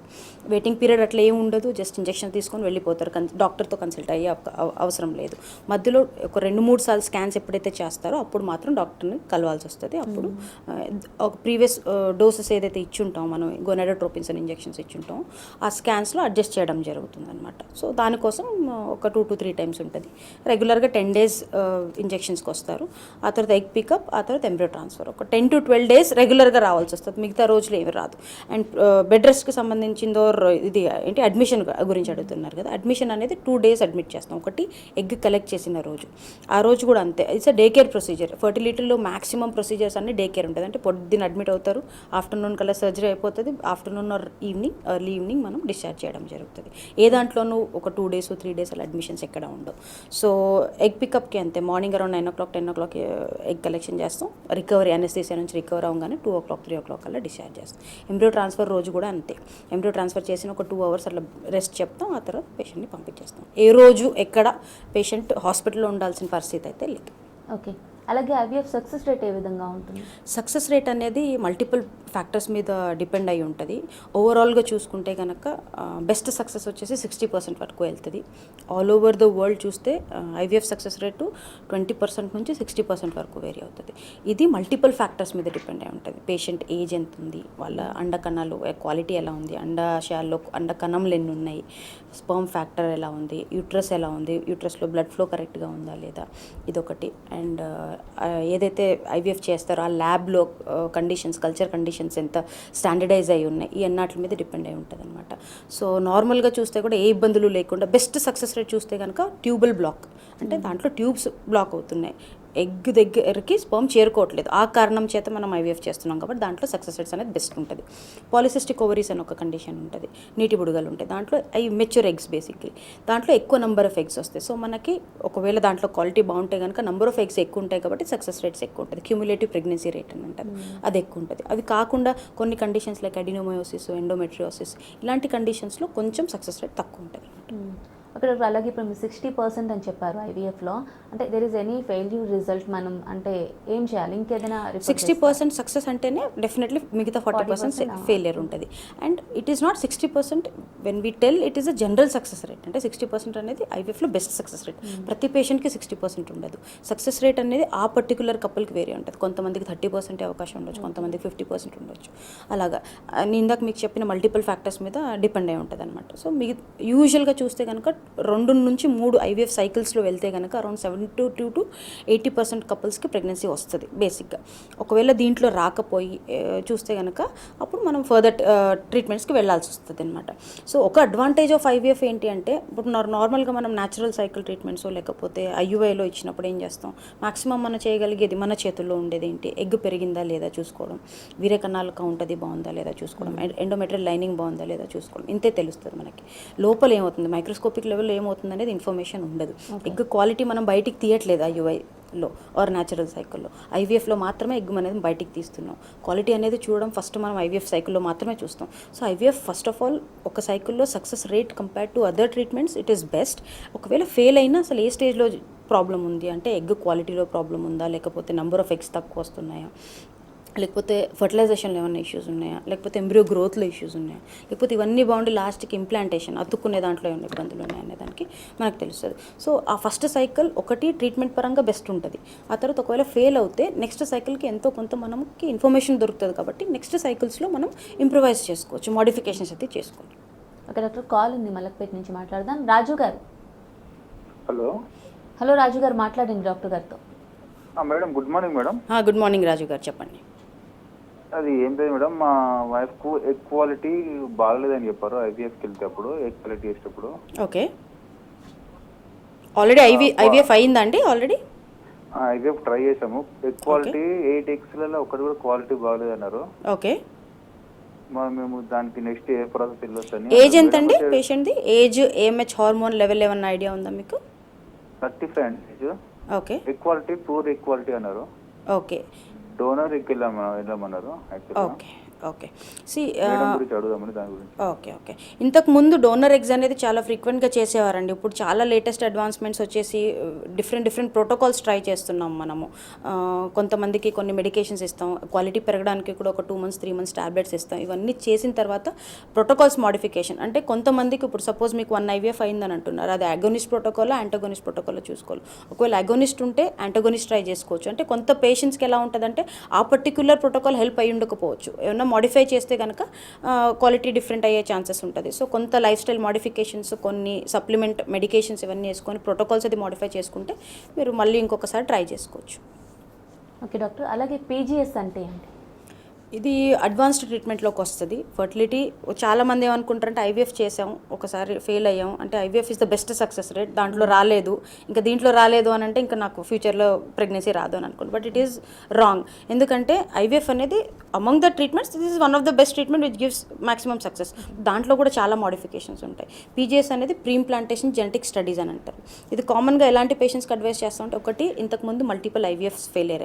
S2: వెయిటింగ్ పీరియడ్ అట్లా ఏమి ఉండదు, జస్ట్ ఇంజెక్షన్ తీసుకొని వెళ్ళిపోతారు. డాక్టర్తో కన్సల్ట్ అయ్యే అవసరం లేదు. మధ్యలో ఒక 2-3 సార్లు స్కాన్స్ ఎప్పుడైతే చేస్తారో అప్పుడు మాత్రం డాక్టర్ని కలవాల్సి వస్తుంది. అప్పుడు ఒక ప్రీవియస్ డోసెస్ ఏదైతే ఇచ్చుంటాం మనం గోనాడోట్రోపిన్స్ అని ఇంజెక్షన్స్ ఇచ్చుంటాం ఆ స్కాన్స్లో అడ్జస్ట్ చేయడం జరుగుతుంది అనమాట. సో దానికోసం ఒక 2 to 3 times ఉంటుంది. రెగ్యులర్గా 10 days ఇంజెక్షన్స్కి వస్తారు. ఆ తర్వాత ఎగ్ పికప్, ఆ తర్వాత ఎంబ్రియో ట్రాన్స్ఫర్. ఒక 10 to 12 days రెగ్యులర్గా రావాల్సి వస్తుంది, మిగతా రోజులు ఏమి రాదు. అండ్ బెడ్ రెస్ట్కి సంబంధించిందో ఇది ఏంటి అడ్మిషన్ గురించి అడుగుతున్నారు కదా, అడ్మిషన్ అనేది 2 days అడ్మిట్ చేస్తాం. ఒకటి ఎగ్ కలెక్ట్ చేసిన రోజు, ఆ రోజు కూడా అంతే. Its day care procedure. ఫర్టిలిటీలో మ్యాక్సిమం ప్రొసీజర్స్ అన్ని డే కేర్ ఉంటుంది. అంటే పొద్దున్న అడ్మిట్ అవుతారు, ఆఫ్టర్నూన్ కల్లా సర్జరీ అయిపోతుంది, afternoon or evening early evening మనం డిశ్చార్జ్ చేయడం జరుగుతుంది. ఏ దాంట్లోనూ ఒక 2 days 3 days అలా అడ్మిషన్స్ ఎక్కడ ఉండవు. సో ఎగ్ పికప్కి అంతే, morning around 9 o'clock 10 o'clock egg collection చేస్తాం. రికవరీ అనెస్థీసియా నుంచి రికవర్ అవ్వగానే 2 o'clock 3 o'clock అలా డిశ్చార్జ్ చేస్తాం. ఎంబ్రియో ట్రాన్స్ఫర్ రోజు కూడా అంతే. ఎంబ్రియో ట్రాన్స్ఫర్ చేసిన ఒక 2 hours అట్లా రెస్ట్ చెప్తాం, ఆ తర్వాత పేషెంట్ని పంపించేస్తాం. ఏ రోజు ఎక్కడ పేషెంట్ హాస్పిటల్లో ఉండాల్సిన పరిస్థితి అయితే లేదు.
S1: ఓకే. అలాగే ఐవీఎఫ్ సక్సెస్ రేట్ ఏ విధంగా ఉంటుంది?
S2: సక్సెస్ రేట్ అనేది మల్టిపుల్ ఫ్యాక్టర్స్ మీద డిపెండ్ అయి ఉంటుంది. ఓవరాల్గా చూసుకుంటే కనుక బెస్ట్ సక్సెస్ వచ్చేసి 60% వరకు వెళ్తుంది. ఆల్ ఓవర్ ద వరల్డ్ చూస్తే ఐవీఎఫ్ సక్సెస్ రేటు 20% నుంచి 60% వరకు వేరీ అవుతుంది. ఇది మల్టిపుల్ ఫ్యాక్టర్స్ మీద డిపెండ్ అయి ఉంటుంది. పేషెంట్ ఏజ్ ఎంత ఉంది, వాళ్ళ అండకణాలు క్వాలిటీ ఎలా ఉంది, అండాశయాల్లో అండకణంలు ఎన్ని ఉన్నాయి, స్పర్మ్ ఫ్యాక్టర్ ఎలా ఉంది, యూట్రస్ ఎలా ఉంది, యూట్రస్లో బ్లడ్ ఫ్లో కరెక్ట్గా ఉందా లేదా, ఇదొకటి. అండ్ ఏదైతే ఐవీఎఫ్ చేస్తారో ఆ ల్యాబ్లో కండిషన్స్, కల్చర్ కండిషన్స్ ఎంత స్టాండర్డైజ్ అయి ఉన్నాయి, ఈ అన్నిటి మీద డిపెండ్ అయి ఉంటుంది అనమాట. సో నార్మల్గా చూస్తే కూడా ఏ ఇబ్బందులు లేకుండా బెస్ట్ సక్సెస్ రేట్ చూస్తే కనుక ట్యూబల్ బ్లాక్, అంటే దాంట్లో ట్యూబ్స్ బ్లాక్ అవుతున్నాయి, ఎగ్ దగ్గరికి స్పర్మ్ చేరుకోవట్లేదు, ఆ కారణం చేత మనం ఐవీఎఫ్ చేస్తున్నాం కాబట్టి దాంట్లో సక్సెస్ రేట్స్ అనేది బెస్ట్ ఉంటుంది. పాలిసిస్టిక్ ఓవరీస్ అని ఒక కండిషన్ ఉంటుంది, నీటి బుడగలు ఉంటాయి, దాంట్లో అవి మెచ్యూర్ ఎగ్స్ బేసిక్లీ, దాంట్లో ఎక్కువ నెంబర్ ఆఫ్ ఎగ్స్ వస్తాయి. సో మనకి ఒకవేళ దాంట్లో క్వాలిటీ బాగుంటే కనుక నెంబర్ ఆఫ్ ఎగ్స్ ఎక్కువ ఉంటాయి కాబట్టి సక్సెస్ రేట్స్ ఎక్కువ ఉంటుంది. క్యూములేటివ్ ప్రెగ్నెన్సీ రేట్ అని అంటారు, అది ఎక్కువ ఉంటుంది. అవి కాకుండా కొన్ని కండిషన్స్ లైక్ అడినోమయోసిస్, ఎండోమెట్రియోసిస్ ఇలాంటి కండిషన్స్లో కొంచెం సక్సెస్ రేట్ తక్కువ ఉంటుంది.
S1: అక్కడ అలాగే ఇప్పుడు మీరు 60% అని చెప్పారు ఐవీఎఫ్లో, అంటే there is any failure result మనం అంటే ఏం చేయాలి? ఇంకేదైనా
S2: 60% సక్సెస్ అంటేనే డెఫినెట్లీ మిగతా 40% ఫెయిలియర్ ఉంటుంది. And it is not 60%. When we tell it is a general success rate. అంటే 60% అనేది ఐవీఎఫ్లో బెస్ట్ సక్సెస్ రేట్. ప్రతి పేషెంట్కి 60% ఉండదు. సక్సెస్ రేట్ అనేది ఆ పర్టికులర్ కపుల్కి వేరే ఉంటుంది. కొంతమందికి 30% అవకాశం ఉండొచ్చు, కొంతమందికి 50% ఉండొచ్చు. అలాగా నేను ఇందాక మీకు చెప్పిన మల్టిపుల్ ఫ్యాక్టర్స్ మీద డిపెండ్ అయి ఉంటుంది అనమాట. సో మీ యూజువల్గా చూస్తే కనుక 2 నుంచి 3 ఐవీఎఫ్ సైకిల్స్లో వెళ్తే కనుక అరౌండ్ 72 to 80% కపుల్స్కి ప్రెగ్నెన్సీ వస్తుంది బేసిక్గా. ఒకవేళ దీంట్లో రాకపోయి చూస్తే కనుక అప్పుడు మనం ఫర్దర్ ట్రీట్మెంట్స్కి వెళ్ళాల్సి వస్తుంది అనమాట. సో ఒక అడ్వాంటేజ్ ఆఫ్ ఐవీఎఫ్ ఏంటి అంటే, ఇప్పుడు నార్మల్గా మనం న్యాచురల్ సైకిల్ ట్రీట్మెంట్స్ లేకపోతే ఐయుఐలో ఇచ్చినప్పుడు ఏం చేస్తాం, మాక్సిమం మనం చేయగలిగేది మన చేతుల్లో ఉండేది ఏంటి, ఎగ్ పెరిగిందా లేదా చూసుకోవడం, వీరకణాల కౌంట్ అది బాగుందా లేదా చూసుకోవడం, ఎండోమెట్రియల్ లైనింగ్ బాగుందా లేదా చూసుకోవడం, ఇంతే తెలుస్తుంది మనకి. లోపల ఏమవుతుంది, మైక్రోస్కోపిక్ లెవెల్లో ఏమవుతుంది అనేది ఇన్ఫర్మేషన్ ఉండదు. ఎగ్ క్వాలిటీ మనం బయటికి తీయట్లేదు ఐయుఐలో ఆర్ న్యాచురల్ సైకిల్లో. ఐవీఎఫ్లో మాత్రమే ఎగ్ అనేది బయటికి తీస్తున్నాం. క్వాలిటీ అనేది చూడడం ఫస్ట్ మనం ఐవీఎఫ్ సైకిల్లో మాత్రమే చూస్తాం. So IVF first of all ఒక సైకిల్లో success rate compared to other treatments it is best. ఒకవేళ ఫెయిల్ అయినా అసలు ఏ స్టేజ్లో ప్రాబ్లం ఉంది అంటే, ఎగ్ క్వాలిటీలో ప్రాబ్లం ఉందా, లేకపోతే నెంబర్ ఆఫ్ ఎగ్స్ తక్కువ వస్తున్నాయా, లేకపోతే ఫర్టిలైజేషన్లో ఏమైనా ఇష్యూస్ ఉన్నాయా, లేకపోతే ఎంబ్రియో గ్రోత్లో ఇష్యూస్ ఉన్నాయా, లేకపోతే ఇవన్నీ బాగుండి లాస్ట్కి ఇంప్లాంటేషన్ అతుక్కునే దాంట్లో ఏమైనా ఇబ్బందులు ఉన్నాయనే దానికి మనకు తెలుస్తుంది. సో ఆ ఫస్ట్ సైకిల్ ఒకటి ట్రీట్మెంట్ పరంగా బెస్ట్ ఉంటుంది. ఆ తర్వాత ఒకవేళ ఫెయిల్ అవుతే నెక్స్ట్ సైకిల్కి ఎంతో కొంత మనకి ఇన్ఫర్మేషన్ దొరుకుతుంది కాబట్టి నెక్స్ట్ సైకిల్స్లో మనం ఇంప్రూవైజ్ చేసుకోవచ్చు, మోడిఫికేషన్స్ అయితే చేసుకోవచ్చు.
S1: ఓకే డాక్టర్, కాల్ ఉంది మలక్పేట నుంచి మాట్లాడదాం. రాజు గారు.
S3: హలో.
S1: హలో రాజు గారు, మాట్లాడండి డాక్టర్ గారితో.
S3: Madam good morning madam.
S2: Good morning Raju గారు, చెప్పండి.
S3: అది ఏం లేదు మేడం, మా వైఫ్కు ఎగ్ క్వాలిటీ బాగలేదని చెప్పారు ఐవీఎఫ్కి వెళ్తేప్పుడు, ఎగ్ క్వాలిటీ చేసేటప్పుడు.
S2: ఓకే, ఆల్రెడీ ఐవీఎఫ్ అయిందా అండి? ఆల్రెడీ
S3: ఐవీఎఫ్ ట్రై చేసాము. ఎగ్ క్వాలిటీ 8 ఎగ్స్లలో ఒకటి కూడా క్వాలిటీ బాగలేదు అన్నారు.
S2: ఓకే,
S3: మేము దానికి నెక్స్ట్ ఏ ప్రాసెస్ వెళ్ళొచ్చని.
S2: ఏజ్ ఎంత అండి పేషెంట్ది? ఏజ్, ఏఎంహెచ్ హార్మోన్ లెవెల్ ఏమన్నా ఐడియా ఉందా మీకు?
S3: 35 అండి age.
S2: Okay,
S3: egg quality poor egg quality అన్నారు.
S2: ఓకే,
S3: డోనర్ ఎగ్ వెళ్ళమన్నారు యాక్చువల్గా.
S2: Okay okay. సి
S3: గురించి అడుగుదామని దాని గురించి.
S2: Okay okay. ఇంతకు ముందు డోనర్ ఎగ్స్ అనేది చాలా ఫ్రీక్వెంట్గా చేసేవారండి. ఇప్పుడు చాలా లేటెస్ట్ అడ్వాన్స్మెంట్స్ వచ్చేసి డిఫరెంట్ ప్రోటోకాల్స్ ట్రై చేస్తున్నాం మనము. కొంతమందికి కొన్ని మెడికేషన్స్ ఇస్తాం, క్వాలిటీ పెరగడానికి కూడా ఒక 2 months 3 months టాబ్లెట్స్ ఇస్తాం. ఇవన్నీ చేసిన తర్వాత ప్రోటోకాల్స్ మోడిఫికేషన్ అంటే కొంతమందికి ఇప్పుడు సపోజ్ మీకు 1 ఐవీఎఫ్ అయిందని అంటున్నారు, అది అగోనిస్ట్ ప్రోటోకాల్ యాంటగోనిస్ట్ ప్రోటోకాల్లో చూసుకోవాలి. ఒకవేళ అగోనిస్ట్ ఉంటే యాంటగోనిస్ట్ ట్రై చేసుకోవచ్చు. అంటే కొంత పేషెంట్స్కి ఎలా ఉంటుందంటే ఆ పర్టిక్యులర్ ప్రోటోకాల్ హెల్ప్ అయ్యి ఉండకపోవచ్చు, ఏమన్నా మోడిఫై చేస్తే కనుక క్వాలిటీ డిఫరెంట్ అయ్యే ఛాన్సెస్ ఉంటుంది. సో కొంత లైఫ్ స్టైల్ మోడిఫికేషన్స్, కొన్ని సప్లిమెంట్ మెడికేషన్స్ ఇవన్నీ వేసుకొని ప్రోటోకాల్స్ అది మోడిఫై చేసుకుంటే మీరు మళ్ళీ ఇంకొకసారి ట్రై చేసుకోవచ్చు.
S1: ఓకే డాక్టర్, అలాగే పీజీఎస్ అంటే ఏంటి?
S2: ఇది అడ్వాన్స్డ్ ట్రీట్మెంట్లోకి వస్తుంది. ఫర్టిలిటీ చాలామంది ఏమనుకుంటారంటే ఐవీఎఫ్ చేసాం, ఒకసారి ఫెయిల్ అయ్యాం అంటే IVF is the best success rate, దాంట్లో రాలేదు ఇంకా దీంట్లో రాలేదు అని అంటే ఇంకా నాకు ఫ్యూచర్లో ప్రెగ్నెన్సీ రాదు అని అనుకోండి. But it is wrong. ఎందుకంటే ఐవీఎఫ్ అనేది among the treatments this is one of the best treatment which gives maximum success. దాంట్లో కూడా చాలా మోడిఫికేషన్స్ ఉంటాయి. పీజీఎస్ అనేది ప్రీ ఇంప్లాంటేషన్ జెనెటిక్ స్టడీస్ అని అంటారు. ఇది కామన్గా ఎలాంటి పేషెంట్స్కి అడ్వైస్ చేస్తామంటే, ఒకటి ఇంతకుముందు మల్టిపుల్ ఐవీఎఫ్స్ ఫెయిల్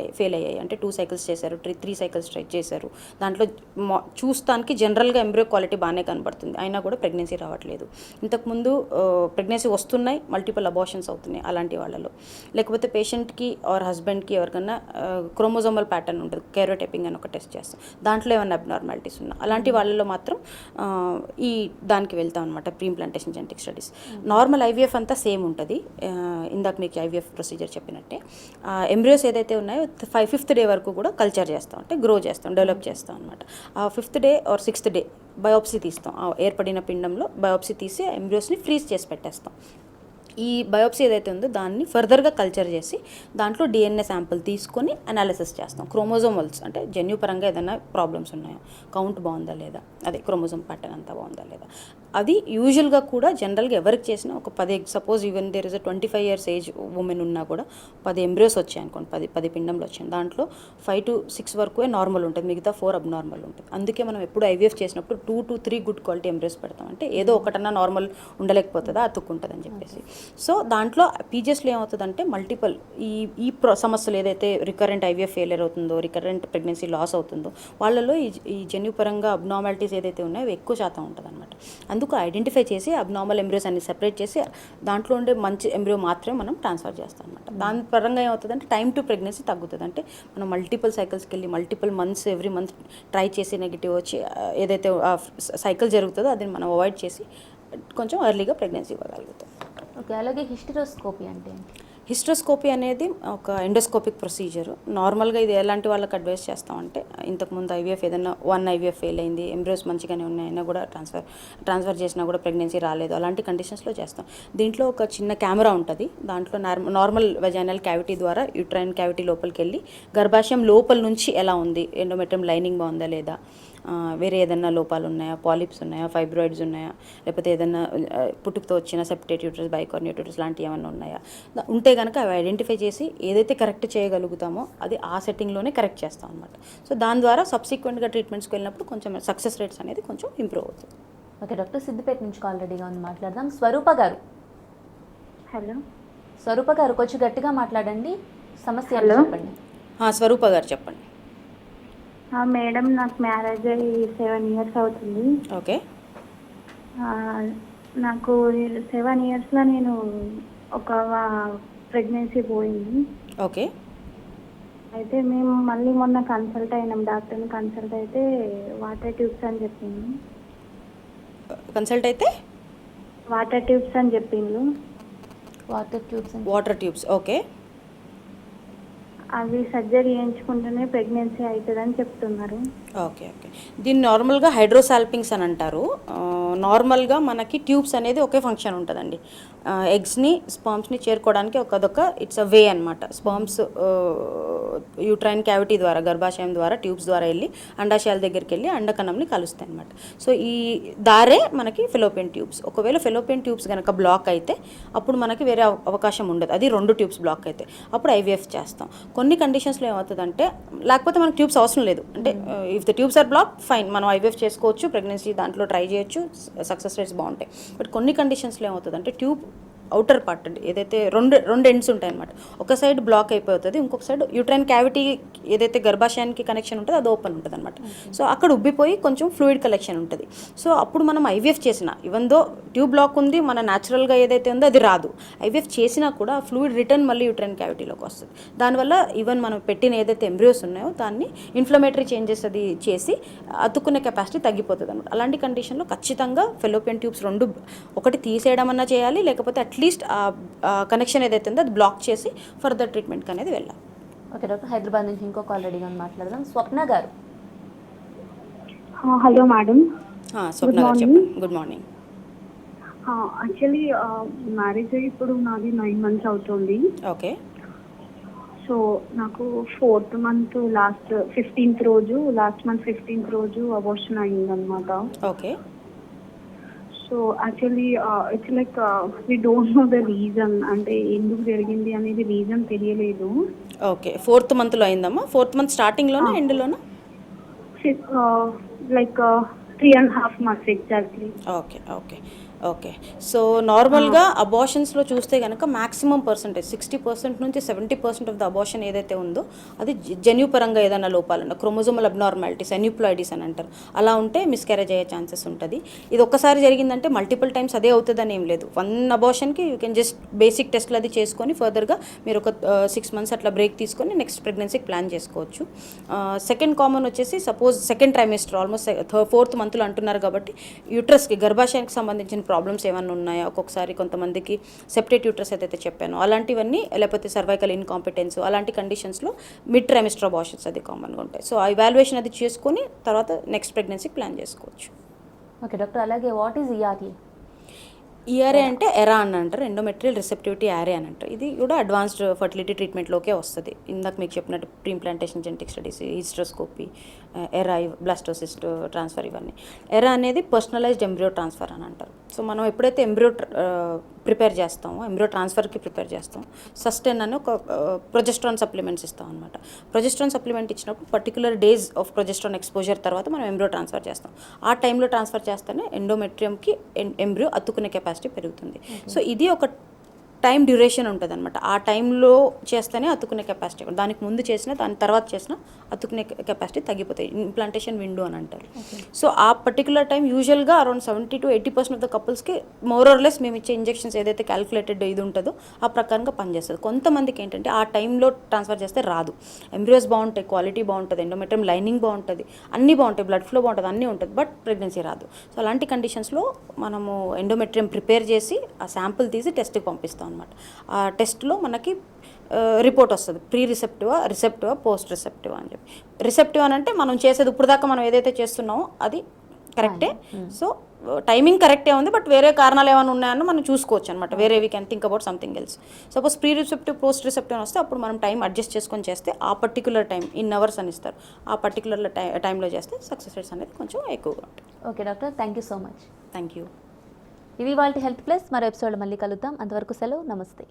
S2: అయ్యాయి అంటే 2 cycles చేశారు, 3 cycles ట్రై చేశారు, దాంట్లో చూస్తానికి జనరల్గా ఎంబ్రియో క్వాలిటీ బాగానే కనబడుతుంది, అయినా కూడా ప్రెగ్నెన్సీ రావట్లేదు. ఇంతకుముందు ప్రెగ్నెన్సీ వస్తున్నాయి, మల్టిపుల్ అబార్షన్స్ అవుతున్నాయి అలాంటి వాళ్ళలో. లేకపోతే పేషెంట్కి ఆర్ హస్బెండ్కి ఎవరికన్నా క్రోమోజోమల్ ప్యాటర్న్ ఉంటుంది, కెరోటైపింగ్ అని ఒక టెస్ట్ చేస్తాం, దాంట్లో ఏమైనా అబ్నార్మాలిటీస్ ఉన్నా అలాంటి వాళ్ళలో మాత్రం ఈ దానికి వెళ్తాం అనమాట, pre implantation genetic studies. Normal IVF అంతా సేమ్ ఉంటుంది, ఇందాక మీకు ఐవీఎఫ్ ప్రొసీజర్ చెప్పినట్టే. ఎంబ్రియోస్ ఏదైతే ఉన్నాయో 5th day వరకు కూడా కల్చర్ చేస్తాం, అంటే గ్రో చేస్తాం, డెవలప్ చేస్తాం అనమాట. ఆ 5th day or 6th day biopsy తీస్తాం, ఏర్పడిన పిండంలో బయోప్సీ తీసి ఎంబ్రియోస్ని ఫ్రీజ్ చేసి పెట్టేస్తాం. ఈ బయోప్సీ ఏదైతే ఉందో దాన్ని ఫర్దర్గా కల్చర్ చేసి దాంట్లో డిఎన్ఏ శాంపుల్ తీసుకొని అనాలిసిస్ చేస్తాం. క్రోమోజోమల్స్ అంటే జన్యుపరంగా ఏదైనా ప్రాబ్లమ్స్ ఉన్నాయా, కౌంట్ బాగుందా లేదా, అదే క్రోమోజోమ్ ప్యాటర్న్ అంతా బాగుందా లేదా. అది యూజువల్గా కూడా జనరల్గా ఎవరికి చేసినా ఒక 10, suppose even there is 25 years age women ఉన్నా కూడా 10 ఎంబ్రియోస్ వచ్చాయి అనుకోండి, 10 పిండంలో వచ్చాయి, దాంట్లో 5 to 6 వరకు నార్మల్ ఉంటుంది, మిగతా 4 అబ్నార్మల్ ఉంటుంది. అందుకే మనం ఎప్పుడు ఐవీఎఫ్ చేసినప్పుడు 2 to 3 గుడ్ క్వాలిటీ ఎంబ్రియోస్ పెడతాం, అంటే ఏదో ఒకటన్నా నార్మల్ ఉండలేకపోతుందా, అతుక్కుంటుంది అని చెప్పేసి. సో దాంట్లో పీజీఎస్లో ఏమవుతుందంటే మల్టిపుల్ ఈ సమస్యలు ఏదైతే రికరెంట్ ఐవీఎఫ్ ఫెయిలియర్ అవుతుందో, రికరెంట్ ప్రెగ్నెన్సీ లాస్ అవుతుందో వాళ్ళలో ఈ జన్యుపరంగా అబ్నార్మాలిటీస్ ఏదైతే ఉన్నాయో ఎక్కువ శాతం ఉంటుంది అనమాట. అందుకు ఐడెంటిఫై చేసి అబ్నార్మల్ ఎంబ్రియోస్ అన్ని సెపరేట్ చేసి దాంట్లో ఉండే మంచి ఎంబ్రియో మాత్రమే మనం ట్రాన్స్ఫర్ చేస్తాం అనమాట. దాని పరంగా ఏమవుతుందంటే టైం టు ప్రెగ్నెన్సీ తగ్గుతుంది. అంటే మనం మల్టిపుల్ సైకిల్స్కి వెళ్ళి multiple months every month try చేసి నెగిటివ్ వచ్చి ఏదైతే సైకిల్ జరుగుతుందో అది మనం అవాయిడ్ చేసి కొంచెం ఎర్లీగా ప్రెగ్నెన్సీ ఇవ్వగలుగుతాం.
S1: ఓకే, అలాగే హిస్టరోస్కోపీ అంటే ఏంటి?
S2: హిస్ట్రోస్కోపీ అనేది ఒక ఎండోస్కోపిక్ ప్రొసీజర్. నార్మల్గా ఇది ఎలాంటి వాళ్ళకి అడ్వైస్ చేస్తామంటే ఇంతకుముందు ఐవీఎఫ్ ఏదైనా 1 ఐవీఎఫ్ ఫెయిల్ అయింది, ఎంబ్రియోస్ మంచిగానే ఉన్నాయన్నా కూడా ట్రాన్స్ఫర్ చేసినా కూడా ప్రెగ్నెన్సీ రాలేదు, అలాంటి కండిషన్స్లో చేస్తాం. దీంట్లో ఒక చిన్న కెమెరా ఉంటుంది. దాంట్లో నార్మల్ వెజైనల్ క్యావిటీ ద్వారా యూట్రైన్ క్యావిటీ లోపలికి వెళ్ళి గర్భాశయం లోపల నుంచి ఎలా ఉంది, ఎండోమెట్రియం లైనింగ్ బాగుందా లేదా, వేరే ఏదైనా లోపాలు ఉన్నాయా, పాలిప్స్ ఉన్నాయా, ఫైబ్రాయిడ్స్ ఉన్నాయా, లేకపోతే ఏదైనా పుట్టుకతో వచ్చిన సెప్టేట్ యూట్రస్, బైకార్నియల్ యూట్రస్ లాంటివి ఏమైనా ఉన్నాయా, ఉంటే కనుక అవి ఐడెంటిఫై చేసి ఏదైతే కరెక్ట్ చేయగలుగుతామో అది ఆ సెట్టింగ్లోనే కరెక్ట్ చేస్తాం అనమాట. సో దాని ద్వారా సబ్సిక్వెంట్గా ట్రీట్మెంట్స్కి వెళ్ళినప్పుడు కొంచెం సక్సెస్ రేట్స్ అనేది కొంచెం ఇంప్రూవ్ అవుతుంది.
S1: ఓకే డాక్టర్, సిద్దిపేట నుంచి కాల్ రెడీగా ఉంది, మాట్లాడదాం. స్వరూప గారు.
S4: హలో
S1: స్వరూప గారు కొంచెం గట్టిగా మాట్లాడండి, సమస్య
S4: హలో.
S1: చెప్పండి.
S2: స్వరూప గారు చెప్పండి.
S4: మేడం, నాకు మ్యారేజ్ అయ్యి 7 years అవుతుంది.
S2: ఓకే.
S4: నాకు 7 yearsలో నేను ఒక ప్రెగ్నెన్సీ పోయింది.
S2: ఓకే.
S4: అయితే మేము మళ్ళీ మొన్న కన్సల్ట్ అయినాం, డాక్టర్ని కన్సల్ట్ అయితే వాటర్ ట్యూబ్స్ అని చెప్పింది.
S2: కన్సల్ట్ అయితే
S4: వాటర్ ట్యూబ్స్ అని చెప్పిండ్రు.
S2: Water tubes. ఓకే.
S4: అవి సర్జరీ చేయించుకుంటేనే ప్రెగ్నెన్సీ అవుతుందని చెప్తున్నారు.
S2: ఓకే. ఓకే. దీన్ని నార్మల్గా హైడ్రోసాల్పింగ్స్ అని అంటారు. నార్మల్గా మనకి ట్యూబ్స్ అనేది ఒకే ఫంక్షన్ ఉంటుందండి. ఎగ్స్ని స్పర్మ్స్ని చేరుకోవడానికి అదొక ఇట్స్ అ వే అనమాట. స్పర్మ్స్ యూట్రైన్ క్యావిటీ ద్వారా గర్భాశయం ద్వారా ట్యూబ్స్ ద్వారా వెళ్ళి అండాశయాల దగ్గరికి వెళ్ళి అండకణంని కలుస్తాయి అనమాట. సో ఈ దారే మనకి ఫెలోపియన్ ట్యూబ్స్. ఒకవేళ ఫెలోపియన్ ట్యూబ్స్ కనుక బ్లాక్ అయితే అప్పుడు మనకి వేరే అవకాశం ఉండదు. అది 2 ట్యూబ్స్ బ్లాక్ అయితే అప్పుడు ఐవీఎఫ్ చేస్తాం. కొన్ని కండిషన్స్లో ఏమవుతుందంటే లేకపోతే మనకు ట్యూబ్స్ అవసరం లేదు. అంటే if the tubes are block fine, మనం ఐవీఎఫ్ చేసుకోవచ్చు, ప్రెగ్నెన్సీ దాంట్లో ట్రై చేయొచ్చు, సక్సెస్ రేట్స్ బాగుంటాయి. బట్ కొన్ని కండిషన్స్లో ఏమవుతుందంటే ట్యూబ్ అవుటర్ పార్ట్ అండి ఏదైతే రెండు ఎండ్స్ ఉంటాయి అనమాట. ఒక సైడ్ బ్లాక్ అయిపోతుంది, ఇంకొక సైడ్ యూట్రైన్ క్యావిటీ ఏదైతే గర్భాశయానికి కనెక్షన్ ఉంటుందో అది ఓపెన్ ఉంటుంది అనమాట. సో అక్కడ ఉబ్బిపోయి కొంచెం ఫ్లూయిడ్ కలెక్షన్ ఉంటుంది. సో అప్పుడు మనం ఐవీఎఫ్ చేసినా ఈవెన్ దో ట్యూబ్ బ్లాక్ ఉంది, మన న్యాచురల్గా ఏదైతే ఉందో అది రాదు. ఐవీఎఫ్ చేసినా కూడా ఆ ఫ్లూయిడ్ రిటర్న్ మళ్ళీ యూట్రైన్ క్యావిటీలోకి వస్తుంది. దానివల్ల ఈవెన్ మనం పెట్టిన ఏదైతే ఎంబ్రియోస్ ఉన్నాయో దాన్ని ఇన్ఫ్లమేటరీ చేంజెస్ అది చేసి అతుక్కునే కెపాసిటీ తగ్గిపోతుంది అనమాట. అలాంటి కండిషన్లో ఖచ్చితంగా ఫెలోపియన్ ట్యూబ్స్ 2 ఒకటి తీసేయడం అన్నా చేయాలి, లేకపోతే అట్లీస్ట్ ఆ కనెక్షన్ ఏదైతే ఉందో అది బ్లాక్ చేసి ఫర్దర్ ట్రీట్మెంట్కి అనేది వెళ్ళాలి.
S1: ఓకే డాక్టర్, హైదరాబాద్ నుంచి ఇంకో కాల్ రెడీగా ఉంది, మాట్లాడదాం. స్వప్న గారు.
S4: Hello madam.
S2: స్వప్న గారు చెప్పండి. Good morning.
S4: యాక్చువల్లీ మ్యారేజ్ అయ్యి ఇప్పుడు నాది 9 months అవుతుంది.
S2: ఓకే.
S4: సో నాకు 4th month last month 15th రోజు అబార్షన్ అయిందనమాట.
S2: Okay.
S4: So actually it's like we don't know the reason, అంటే ఎందుకు జరిగింది అనేది రీజన్ తెలియలేదు.
S2: ఓకే. 4th monthలో అయిందమ్మా? 4th month స్టార్టింగ్లోనా ఎండ్లోనా?
S4: Like 3.5 months exactly.
S2: Okay. Okay. Okay. So నార్మల్గా అబార్షన్స్లో చూస్తే కనుక మ్యాక్సిమం పర్సంటేజ్ 60% నుంచి 70% ఆఫ్ ద అబార్షన్ ఏదైతే ఉందో అది జన్యుపరంగా ఏదైనా లోపాలన్నా క్రోమోజోమల్ అబ్నార్మాలిటీస్, ఎన్యూప్లాయిడీస్ అని అంటారు. అలా ఉంటే మిస్క్యారేజ్ అయ్యే ఛాన్సెస్ ఉంటుంది. ఇది ఒక్కసారి జరిగిందంటే మల్టిపుల్ టైమ్స్ అదే అవుతుందని ఏం లేదు. 1 అబార్షన్కి యూ కెన్ జస్ట్ బేసిక్ టెస్ట్లు అది చేసుకొని ఫర్దర్గా మీరు ఒక 6 months అట్లా బ్రేక్ తీసుకొని నెక్స్ట్ ప్రెగ్నెన్సీకి ప్లాన్ చేసుకోవచ్చు. సెకండ్ కామన్ వచ్చేసి suppose second trimester almost 4th monthలో అంటున్నారు కాబట్టి యూట్రస్కి గర్భాశయానికి సంబంధించిన ప్రాబ్లమ్స్ ఏమైనా ఉన్నాయా, ఒక్కొక్కసారి కొంతమందికి సెప్టేట్ యూట్రస్ ఏదైతే చెప్పానో అలాంటివన్నీ, లేకపోతే సర్వైకల్ ఇన్కాంపిటెన్స్, అలాంటి కండిషన్స్లో మిడ్ ట్రైమిస్టర్ అబార్షన్స్ అది కామన్గా ఉంటాయి. సో ఆ ఇవాల్యుయేషన్ అది చేసుకొని తర్వాత నెక్స్ట్ ప్రెగ్నెన్సీకి ప్లాన్ చేసుకోవచ్చు.
S1: ఓకే డాక్టర్, అలాగే వాట్ ఈజ్ ఈఆర్ఏ?
S2: ఈఆర్ఏ అంటే ఎరా అని అంటారు, ఎండోమెట్రియల్ రిసెప్టివిటీ యారే అని అంటారు. ఇది కూడా అడ్వాన్స్డ్ ఫర్టిలిటీ ట్రీట్మెంట్లోకే వస్తుంది. ఇందాక మీకు చెప్పినట్టు ప్రీఇంప్లాంటేషన్ జెనెటిక్ స్టడీస్, హిస్ట్రోస్కోపీ, ఎరా, బ్లాస్టోసిస్ట్ ట్రాన్స్ఫర్, ఇవన్నీ. ఎరా అనేది పర్సనలైజ్డ్ ఎంబ్రియో ట్రాన్స్ఫర్ అని అంటారు. సో మనం ఎప్పుడైతే ఎంబ్రియో ప్రిపేర్ చేస్తామో, ఎంబ్రియో ట్రాన్స్ఫర్కి ప్రిపేర్ చేస్తాం, సస్టైన్ అని ఒక ప్రొజెస్ట్రాన్ సప్లిమెంట్స్ ఇస్తాం అనమాట. ప్రొజెస్ట్రాన్ సప్లిమెంట్ ఇచ్చినప్పుడు particular days of progesterone exposure తర్వాత మనం ఎంబ్రియో ట్రాన్స్ఫర్ చేస్తాం. ఆ టైంలో ట్రాన్స్ఫర్ చేస్తేనే ఎండోమెట్రియంకి ఎంబ్రియో అతుక్కునే కెపాసిటీ పెరుగుతుంది. సో ఇది ఒక టైం డ్యూరేషన్ ఉంటుంది అనమాట. ఆ టైంలో చేస్తేనే అతుక్కునే కెపాసిటీ, దానికి ముందు చేసినా దాని తర్వాత చేసినా అతుక్కునే కెపాసిటీ తగ్గిపోతాయి. ఇంప్లాంటేషన్ విండో అని అంటారు. సో ఆ పర్టికులర్ టైం యూజువల్గా అరౌండ్ 70 to 80% ఆఫ్ ద కపుల్స్కి మోర్ ఆర్ లెస్ మేము ఇచ్చే ఇంజెక్షన్స్ ఏదైతే క్యాలిక్యులేటెడ్ ఇది ఉంటుందో ఆ ప్రకారంగా పనిచేస్తుంది. కొంతమందికి ఏంటంటే ఆ టైంలో ట్రాన్స్ఫర్ చేస్తే రాదు. ఎంబ్రియోస్ బాగుంటాయి, క్వాలిటీ బాగుంటుంది, ఎండోమెట్రియం లైనింగ్ బాగుంటుంది, అన్నీ బాగుంటాయి, బ్లడ్ ఫ్లో బాగుంటుంది, అన్నీ ఉంటుంది, బట్ ప్రెగ్నెన్సీ రాదు. సో అలాంటి కండిషన్స్లో మనము ఎండోమెట్రియం ప్రిపేర్ చేసి ఆ శాంపుల్ తీసి టెస్ట్కి పంపిస్తాం అనమాట. ఆ టెస్ట్లో మనకి రిపోర్ట్ వస్తుంది, ప్రీ రిసెప్టివా పోస్ట్ రిసెప్టివా అని చెప్పి. రిసెప్టివ్ అని అంటే మనం చేసేది ఇప్పుడు దాకా మనం ఏదైతే చేస్తున్నామో అది కరెక్టే, సో టైమింగ్ కరెక్టే ఉంది, బట్ వేరే కారణాలు ఏమైనా ఉన్నాయని మనం చూసుకోవచ్చు అనమాట. వేరే we can think about something else. Suppose pre receptive post receptive అని వస్తే అప్పుడు మనం టైం అడ్జస్ట్ చేసుకొని చేస్తే ఆ పర్టికులర్ టైం ఇన్ అవర్స్ అని ఇస్తారు, ఆ పర్టికులర్ టైంలో చేస్తే సక్సెస్ రేట్స్ అనేది కొంచెం ఎక్కువగా ఉంటుంది.
S1: Okay doctor, thank you so much.
S2: Thank you.
S1: ఇది వాళ్ళ హెల్త్ ప్లస్. మరో ఎపిసోడ్ మళ్ళీ కలుద్దాం. అంతవరకు సెలవు, నమస్తే.